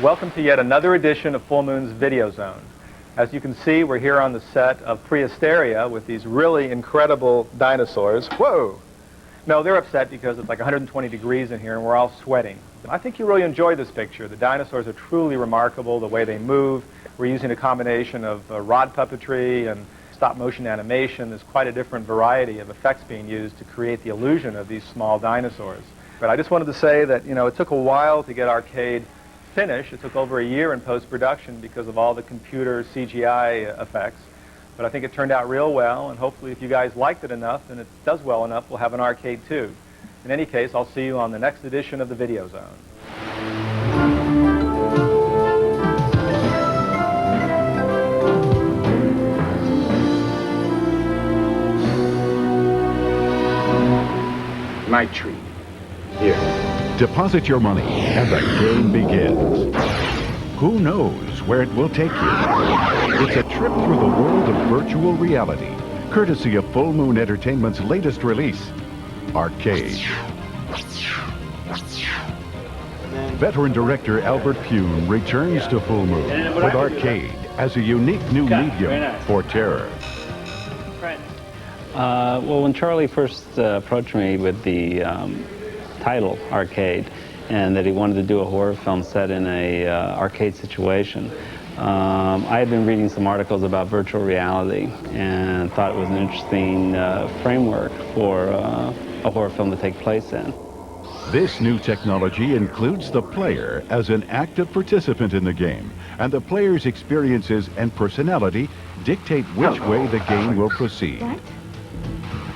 Welcome to yet another edition of Full Moon's Videozone. As you can see, we're here on the set of Prehysteria with these really incredible dinosaurs. Whoa! No, they're upset because it's like 120 degrees in here and we're all sweating. I think you really enjoy this picture. The dinosaurs are truly remarkable, the way they move. We're using a combination of rod puppetry and stop-motion animation. There's quite a different variety of effects being used to create the illusion of these small dinosaurs. But I just wanted to say that, you know, it took a while to get Arcade finished. It took over a year in post-production because of all the computer CGI effects. But I think it turned out real well, and hopefully if you guys liked it enough and it does well enough, we'll have an Arcade too. In any case, I'll see you on the next edition of the Videozone. My treat. Here. Deposit your money and the game begins. Who knows where it will take you? It's a trip through the world of virtual reality, courtesy of Full Moon Entertainment's latest release, Arcade. Veteran director Albert Pune returns to Full Moon with Arcade as a unique new medium for terror. Well, when Charlie first approached me with the title, Arcade, and that he wanted to do a horror film set in a arcade situation, I had been reading some articles about virtual reality and thought it was an interesting framework for a horror film to take place in. This new technology includes the player as an active participant in the game, and the player's experiences and personality dictate which way the game will proceed. What?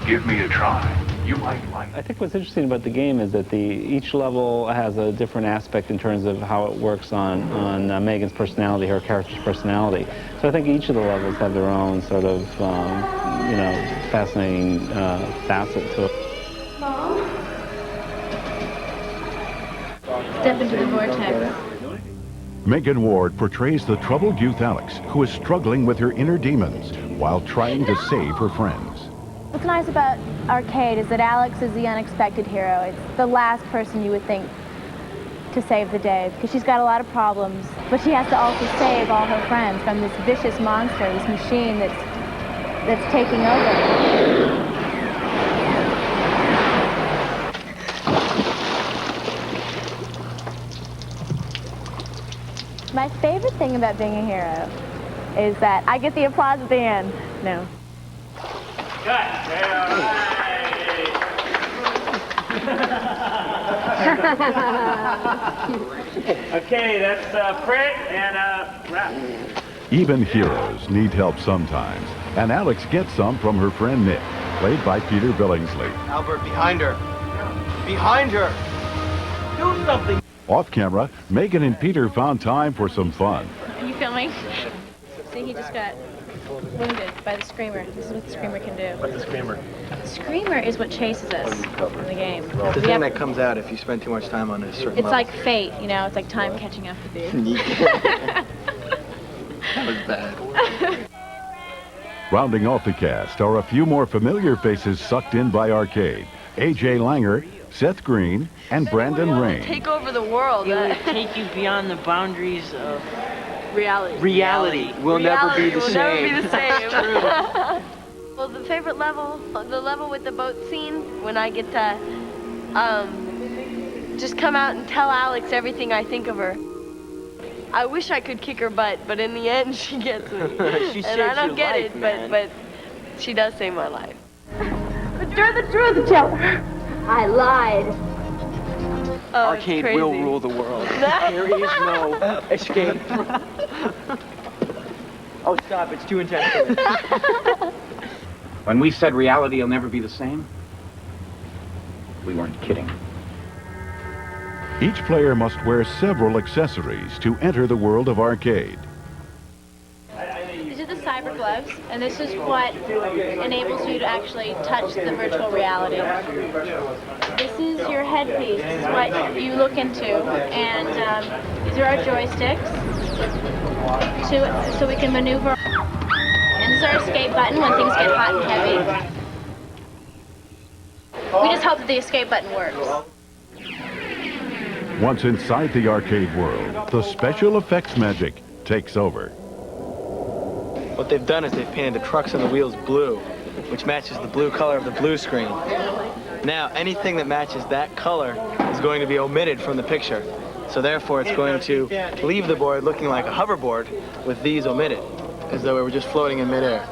Give me a try. You might like it. I think what's interesting about the game is that each level has a different aspect in terms of how it works on Megan's personality, her character's personality. So I think each of the levels have their own sort of, you know, fascinating facet to it. Mom? Step into the vortex. Megan Ward portrays the troubled youth Alex, who is struggling with her inner demons while trying to save her friends. What's nice about Arcade is that Alex is the unexpected hero. It's the last person you would think to save the day, because she's got a lot of problems, but she has to also save all her friends from this vicious monster, this machine that's taking over. My favorite thing about being a hero is that I get the applause at the end. No. Okay, that's print and wrap. Even heroes need help sometimes, and Alex gets some from her friend Nick, played by Peter Billingsley. Albert, behind her. Behind her! Do something! Off camera, Megan and Peter found time for some fun. Are you filming? See, he just got wounded by the screamer. This is what the screamer can do. What's the screamer? The screamer is what chases us in the game. It's the thing that comes out if you spend too much time on a certain level. like fate, you know, it's like time catching up with you. That was bad. Rounding off the cast are a few more familiar faces sucked in by Arcade. A.J. Langer, Seth Green, and Brandon Rain. Take over the world. It will take you beyond the boundaries of reality. Reality will never be the same. Never be the same. Well, the favorite level, the level with the boat scene, when I get to just come out and tell Alex everything I think of her. I wish I could kick her butt, but in the end, she gets me. She and I don't get life, it, man. but she does save my life. But you're the truth teller. I lied. Oh, Arcade it's crazy. will rule the world. There is no escape. Oh, stop. It's too intense. When we said reality will never be the same, we weren't kidding. Each player must wear several accessories to enter the world of Arcade. These are the cyber gloves, and this is what enables you to actually touch the virtual reality. This is your headpiece. This is what you look into, and these are our joysticks, so we can maneuver. And this is our escape button when things get hot and heavy. We just hope that the escape button works. Once inside the arcade world, the special effects magic takes over. What they've done is they've painted the trucks and the wheels blue, which matches the blue color of the blue screen. Now, anything that matches that color is going to be omitted from the picture. So therefore, it's going to leave the board looking like a hoverboard with these omitted, as though we were just floating in midair.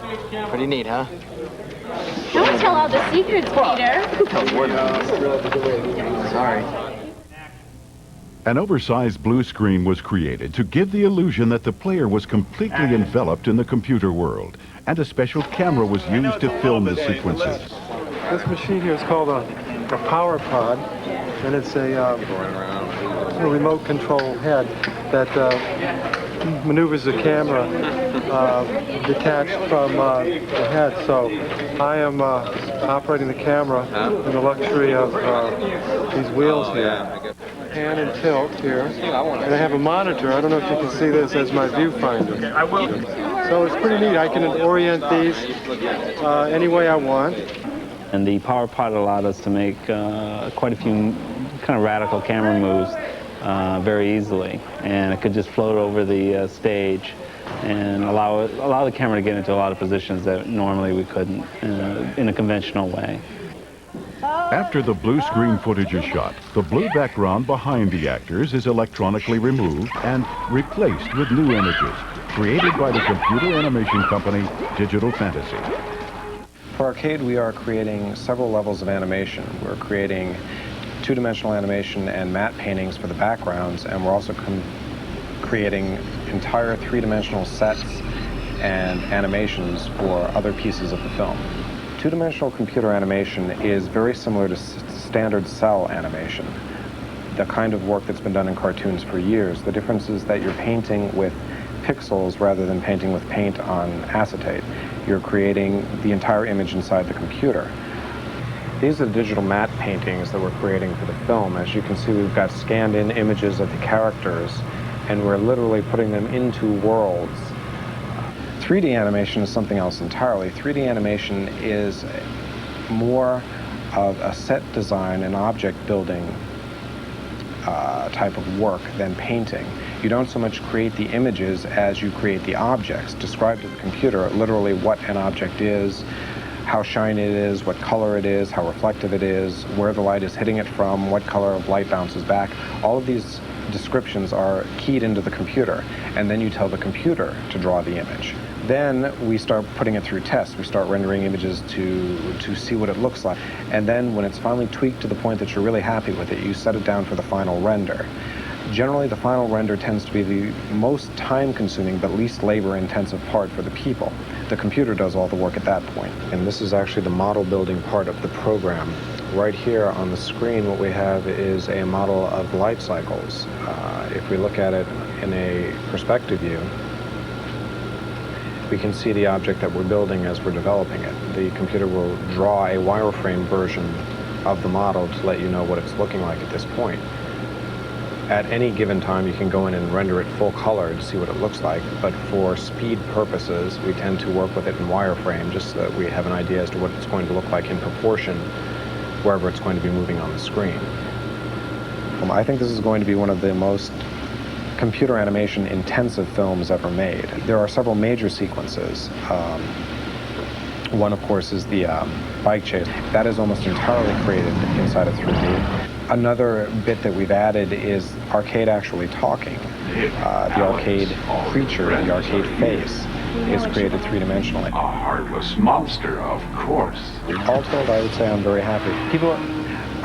Pretty neat, huh? Don't tell all the secrets, Peter. Sorry. An oversized blue screen was created to give the illusion that the player was completely enveloped in the computer world, and a special camera was used to film the sequences. This machine here is called a power pod, and it's a remote control head that maneuvers the camera detached from the head. So I am operating the camera in the luxury of these wheels here. Pan and tilt here. And I have a monitor. I don't know if you can see this as my viewfinder. So it's pretty neat. I can orient these any way I want. And the power pod allowed us to make quite a few kind of radical camera moves very easily. And it could just float over the stage and allow the camera to get into a lot of positions that normally we couldn't in a conventional way. After the blue screen footage is shot, the blue background behind the actors is electronically removed and replaced with new images created by the computer animation company Digital Fantasy. For Arcade, we are creating several levels of animation. We're creating two-dimensional animation and matte paintings for the backgrounds, and we're also creating entire three-dimensional sets and animations for other pieces of the film. Two-dimensional computer animation is very similar to standard cell animation, the kind of work that's been done in cartoons for years. The difference is that you're painting with pixels rather than painting with paint on acetate. You're creating the entire image inside the computer. These are the digital matte paintings that we're creating for the film. As you can see, we've got scanned-in images of the characters, and we're literally putting them into worlds. 3D animation is something else entirely. 3D animation is more of a set design and object building type of work than painting. You don't so much create the images as you create the objects. Describe to the computer literally what an object is, how shiny it is, what color it is, how reflective it is, where the light is hitting it from, what color of light bounces back. All of these descriptions are keyed into the computer, and then you tell the computer to draw the image. Then we start putting it through tests. We start rendering images to see what it looks like. And then when it's finally tweaked to the point that you're really happy with it, you set it down for the final render. Generally, the final render tends to be the most time-consuming but least labor-intensive part for the people. The computer does all the work at that point. And this is actually the model building part of the program. Right here on the screen, what we have is a model of light cycles. If we look at it in a perspective view, we can see the object that we're building as we're developing it. The computer will draw a wireframe version of the model to let you know what it's looking like at this point. At any given time, you can go in and render it full color to see what it looks like, but for speed purposes, we tend to work with it in wireframe just so that we have an idea as to what it's going to look like in proportion wherever it's going to be moving on the screen. I think this is going to be one of the most computer animation intensive films ever made. There are several major sequences. One, of course, is the bike chase. That is almost entirely created inside of 3D. Another bit that we've added is Arcade actually talking. The Arcade creature, the Arcade face, is created three-dimensionally. A heartless monster, of course. All told, I would say I'm very happy. People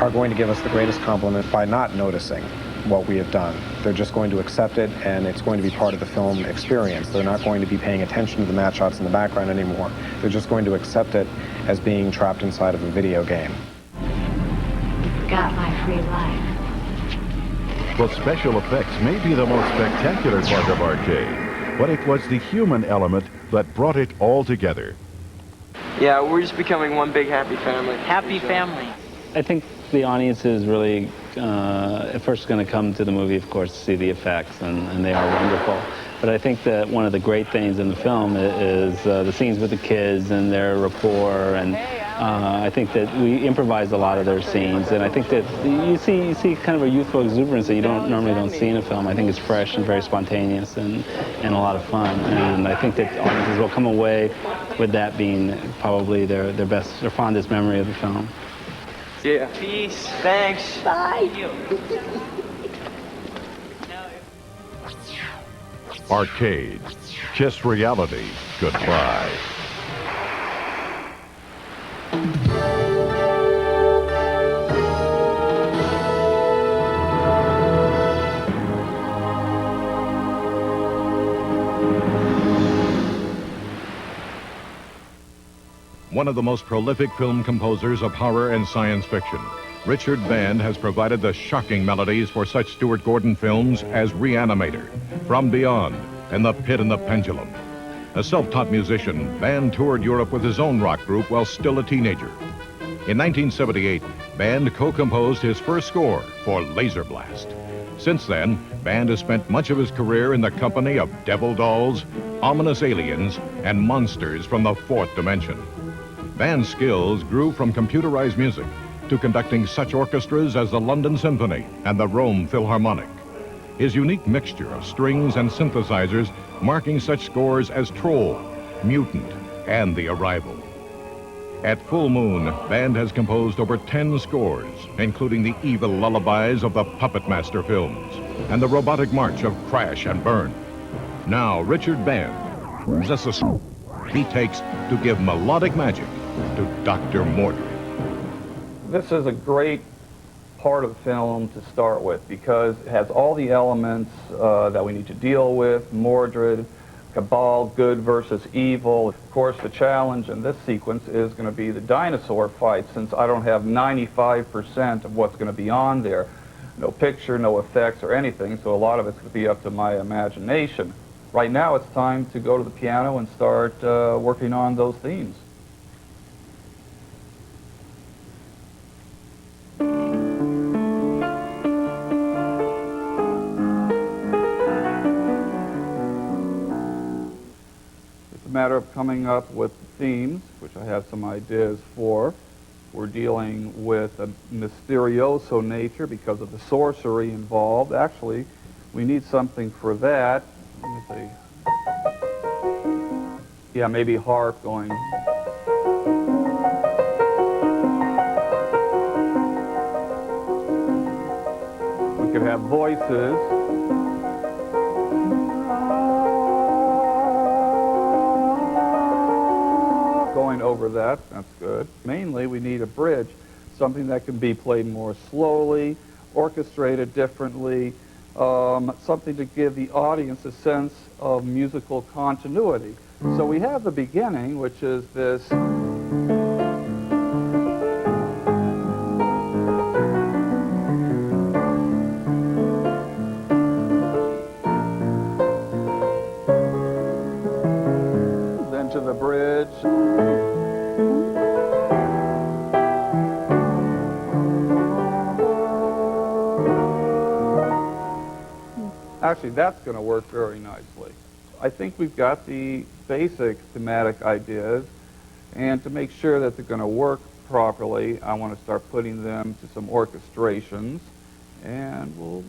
are going to give us the greatest compliment by not noticing what we have done. They're just going to accept it, and it's going to be part of the film experience. They're not going to be paying attention to the matte shots in the background anymore. They're just going to accept it as being trapped inside of a video game. Got my free life. The special effects may be the most spectacular part of Arcade, but it was the human element that brought it all together. Yeah, we're just becoming one big happy family. Happy family. I think the audience is really at first going to come to the movie, of course, to see the effects, and they are wonderful. But I think that one of the great things in the film is the scenes with the kids and their rapport and I think that we improvised a lot of their scenes, and I think that you see kind of a youthful exuberance that you normally don't see in a film. I think it's fresh and very spontaneous and a lot of fun, and I think that audiences will come away with that being probably their fondest memory of the film. Yeah. Peace. Thanks. Bye. Arcade. Kiss reality goodbye. One of the most prolific film composers of horror and science fiction, Richard Band has provided the shocking melodies for such Stuart Gordon films as Reanimator, From Beyond, and The Pit and the Pendulum. A self-taught musician, Band toured Europe with his own rock group while still a teenager. In 1978, Band co-composed his first score for Laser Blast. Since then, Band has spent much of his career in the company of devil dolls, ominous aliens, and monsters from the fourth dimension. Band's skills grew from computerized music to conducting such orchestras as the London Symphony and the Rome Philharmonic. His unique mixture of strings and synthesizers marking such scores as Troll, Mutant, and The Arrival. At Full Moon, Band has composed over 10 scores, including the evil lullabies of the Puppet Master films and the robotic march of Crash and Burn. Now, Richard Band possesses he takes to give melodic magic to Dr. Mordred. This is a great part of the film to start with because it has all the elements that we need to deal with: Mordred, Cabal, good versus evil. Of course, the challenge in this sequence is going to be the dinosaur fight, since I don't have 95% of what's going to be on there. No picture, no effects or anything, so a lot of it's going to be up to my imagination. Right now, it's time to go to the piano and start working on those themes. Matter of coming up with themes, which I have some ideas for. We're dealing with a mysterioso nature because of the sorcery involved. Actually, we need something for that. Let me see. Yeah, maybe harp going. We could have voices. Over that's good. Mainly we need a bridge, something that can be played more slowly, orchestrated differently, something to give the audience a sense of musical continuity. So we have the beginning, which is this then to the bridge. Actually, that's going to work very nicely. I think we've got the basic thematic ideas, and to make sure that they're going to work properly, I want to start putting them to some orchestrations, and we'll,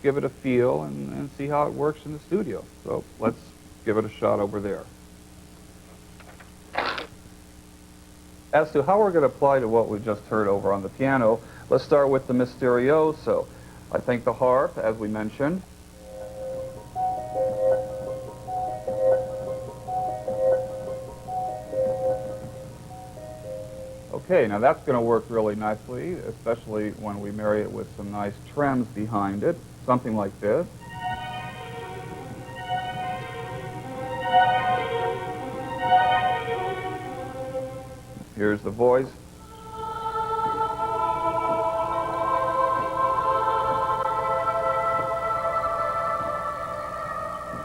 give it a feel and see how it works in the studio. So let's give it a shot over there. As to how we're going to apply to what we just heard over on the piano, let's start with the Mysterioso. I think the harp, as we mentioned. Okay, now that's going to work really nicely, especially when we marry it with some nice trems behind it, something like this. Here's the voice.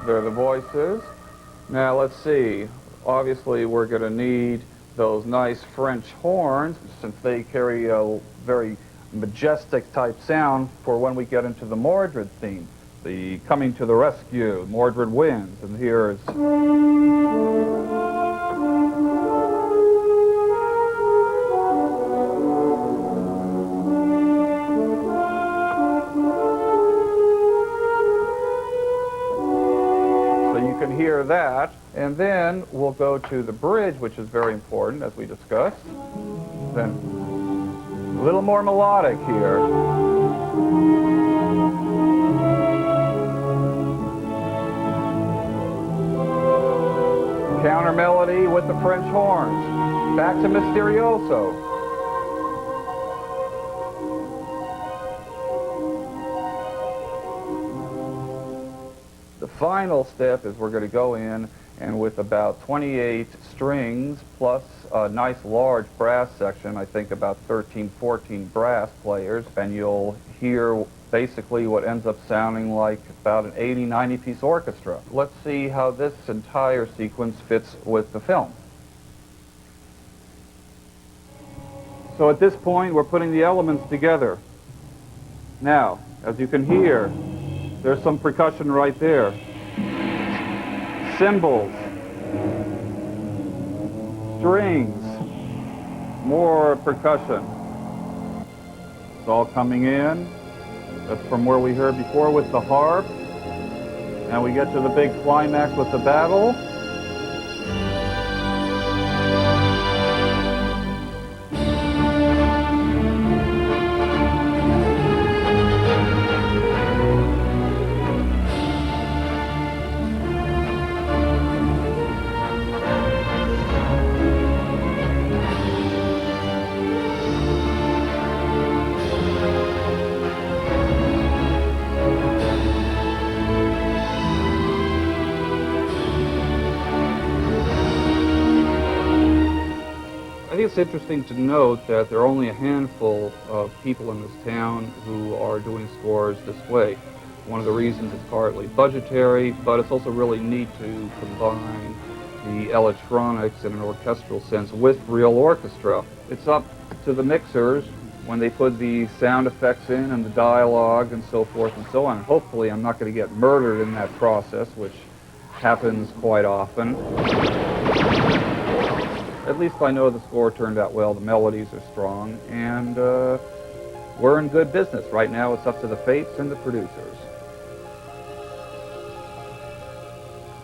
There are the voices. Now let's see. Obviously we're going to need those nice French horns, since they carry a very majestic type sound for when we get into the Mordred theme. The coming to the rescue, Mordred wins, and here's... can hear that. And then we'll go to the bridge, which is very important, as we discussed. Then a little more melodic here. Counter melody with the French horns. Back to Mysterioso. The final step is we're going to go in and with about 28 strings plus a nice large brass section, I think about 13, 14 brass players, and you'll hear basically what ends up sounding like about an 80, 90-piece orchestra. Let's see how this entire sequence fits with the film. So at this point, we're putting the elements together. Now, as you can hear, there's some percussion right there. Cymbals, strings, more percussion. It's all coming in. That's from where we heard before with the harp. Now we get to the big climax with the battle. I think it's interesting to note that there are only a handful of people in this town who are doing scores this way. One of the reasons is partly budgetary, but it's also really neat to combine the electronics in an orchestral sense with real orchestra. It's up to the mixers when they put the sound effects in and the dialogue and so forth and so on. Hopefully I'm not going to get murdered in that process, which happens quite often. At least I know the score turned out well, the melodies are strong, and we're in good business. Right now it's up to the fates and the producers.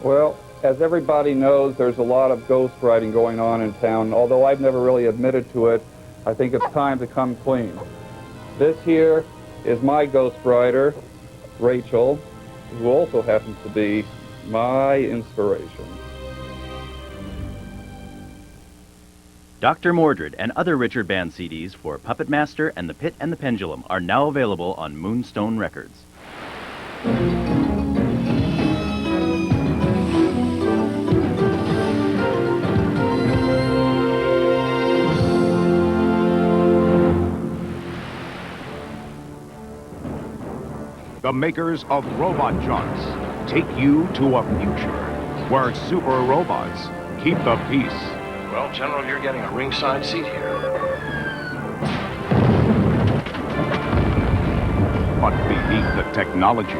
Well, as everybody knows, there's a lot of ghostwriting going on in town. Although I've never really admitted to it, I think it's time to come clean. This here is my ghostwriter, Rachel, who also happens to be my inspiration. Dr. Mordred and other Richard Band CDs for Puppet Master and The Pit and the Pendulum are now available on Moonstone Records. The makers of Robot Johnts take you to a future where super robots keep the peace. Well, General, you're getting a ringside seat here. But beneath the technology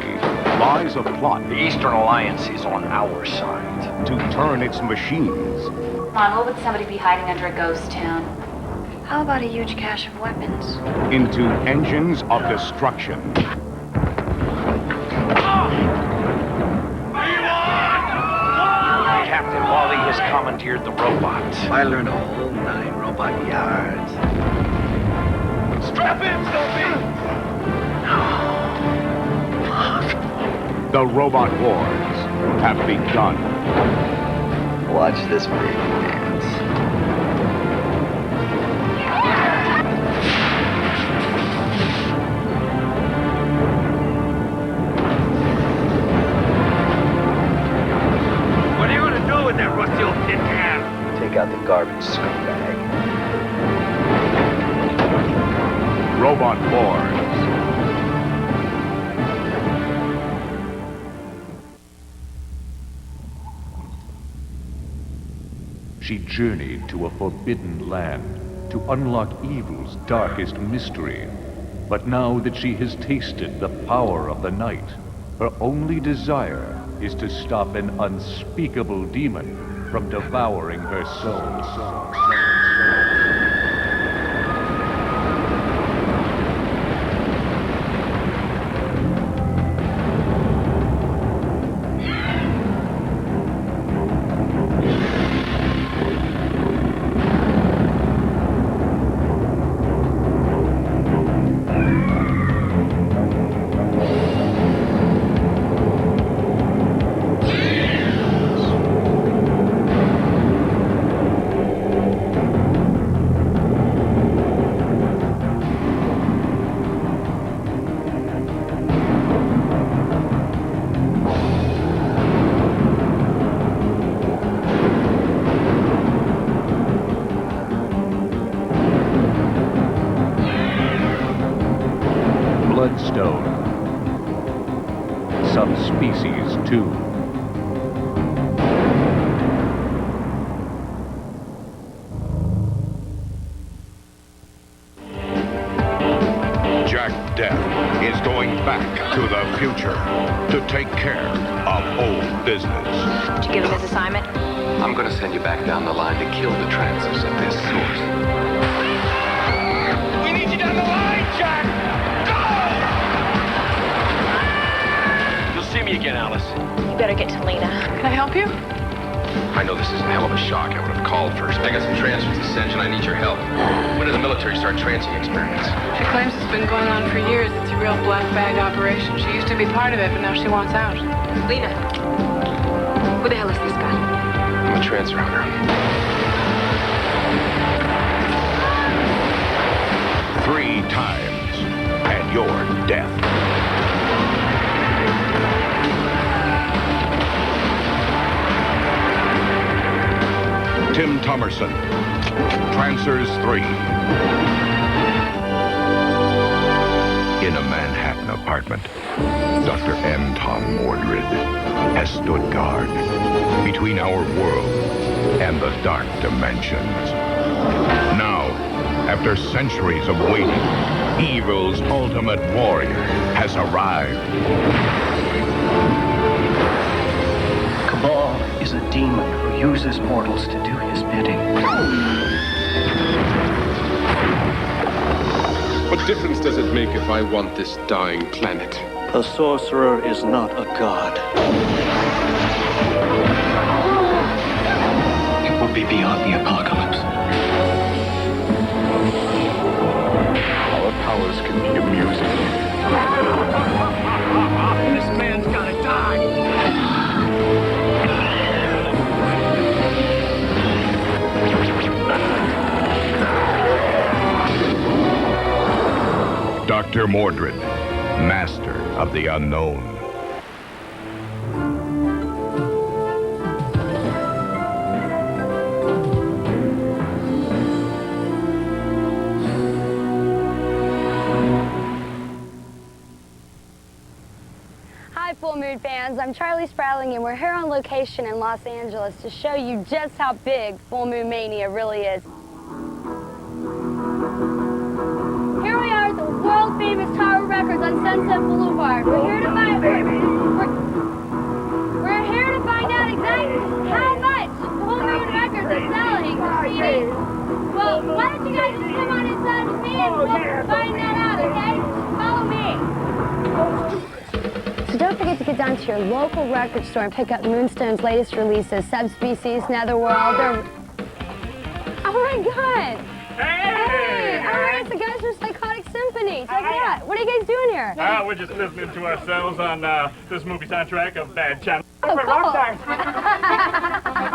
lies a plot. The Eastern Alliance is on our side. To turn its machines. Come on, what would somebody be hiding under a ghost town? How about a huge cache of weapons? Into engines of destruction. Captain Wally has commandeered the robots. I learned a whole 9 robot yards. Strap in, Sophie! The robot wars have begun. Watch this baby dance. What are you going to do with that rusty old tin can? Take out the garbage, scumbag. Robot wars. She journeyed to a forbidden land to unlock evil's darkest mystery. But now that she has tasted the power of the night, her only desire is to stop an unspeakable demon from devouring her soul. Subspecies 2. Jack Death is going back to the future to take care of old business. Did you give him his assignment? I'm gonna send you back down the line to kill the transits at their source. We need you down the line, Jack! Go! You'll see me again, Alice. You better get to Lena. Can I help you? I know this is a hell of a shock. I would have called first. I got some transfers to send you and I need your help. When did the military start transient experiments? She claims it's been going on for years. It's a real black bag operation. She used to be part of it, but now she wants out. Lena. Who the hell is this guy? I'm a transfer hunter. 3 times, and you're death. Tim Thomerson, Trancers 3. In a Manhattan apartment, Dr. Anton Mordred has stood guard between our world and the dark dimensions. Now, after centuries of waiting, evil's ultimate warrior has arrived. Cabal is a demon who uses mortals to do his bidding. What difference does it make if I want this dying planet? A sorcerer is not a god. It will be beyond the apocalypse. Our powers can be amusing. This man's gotta die! Dr. Mordred, master of the unknown. Hi, Full Moon fans. I'm Charlie Sprouling, and we're here on location in Los Angeles to show you just how big Full Moon Mania really is. Here we are at the world-famous Tower Records on Sunset Boulevard. We're here to find out exactly how much Full Moon Records is selling for CDs. Well, why don't you guys just come on inside with me and we'll find that out, okay? Follow me. So don't forget to get down to your local record store and pick up Moonstone's latest releases, Subspecies, Netherworld, Oh my God! Hey! All right, it's the guys from Psychotic Symphony. Check it out. What are you guys doing here? We're just listening to ourselves on this movie soundtrack of Bad Channel. Oh, cool.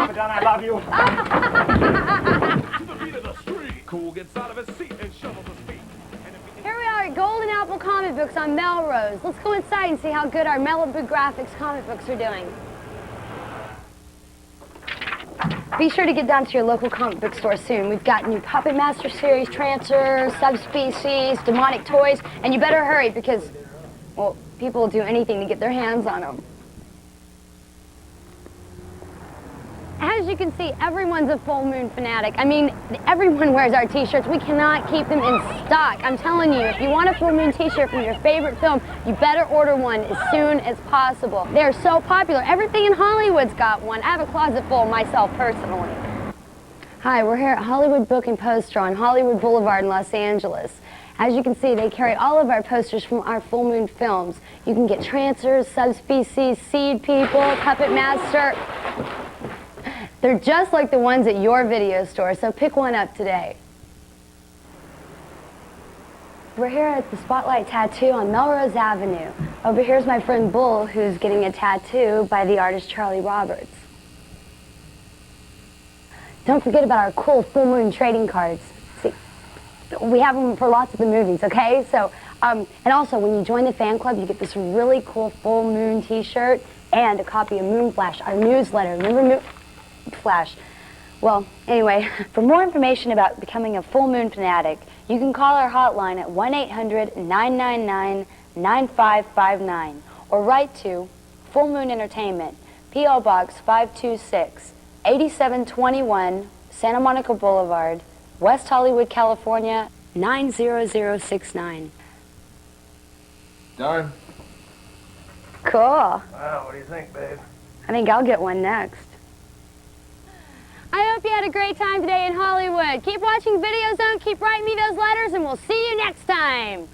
Madonna, I love you. Cool gets out of his seat and shovels his feet. Here we are at Golden Apple Comic Books on Melrose. Let's go inside and see how good our Malibu Graphics comic books are doing. Be sure to get down to your local comic book store soon. We've got new Puppet Master series, Trancers, Subspecies, Demonic Toys, and you better hurry because, well, people will do anything to get their hands on them. As you can see, everyone's a Full Moon fanatic. I mean, everyone wears our t-shirts. We cannot keep them in stock. I'm telling you, if you want a Full Moon t-shirt from your favorite film, you better order one as soon as possible. They're so popular. Everything in Hollywood's got one. I have a closet full myself personally. Hi, we're here at Hollywood Book and Poster on Hollywood Boulevard in Los Angeles. As you can see, they carry all of our posters from our Full Moon films. You can get Trancers, Subspecies, Seed People, Puppet Master. They're just like the ones at your video store, so pick one up today. We're here at the Spotlight Tattoo on Melrose Avenue. Over here's my friend Bull, who's getting a tattoo by the artist Charlie Roberts. Don't forget about our cool Full Moon trading cards. See, we have them for lots of the movies, okay? So, and also, when you join the fan club, you get this really cool Full Moon t-shirt and a copy of Moon Flash, our newsletter. Remember Moon Flash? Well, anyway, for more information about becoming a Full Moon fanatic, you can call our hotline at 1-800-999-9559. or write to Full Moon Entertainment, P.O. Box 526, 8721 Santa Monica Boulevard, West Hollywood, California, 90069. Done. Cool. Wow, what do you think, babe? I think I'll get one next. I hope you had a great time today in Hollywood. Keep watching Videozone, keep writing me those letters, and we'll see you next time.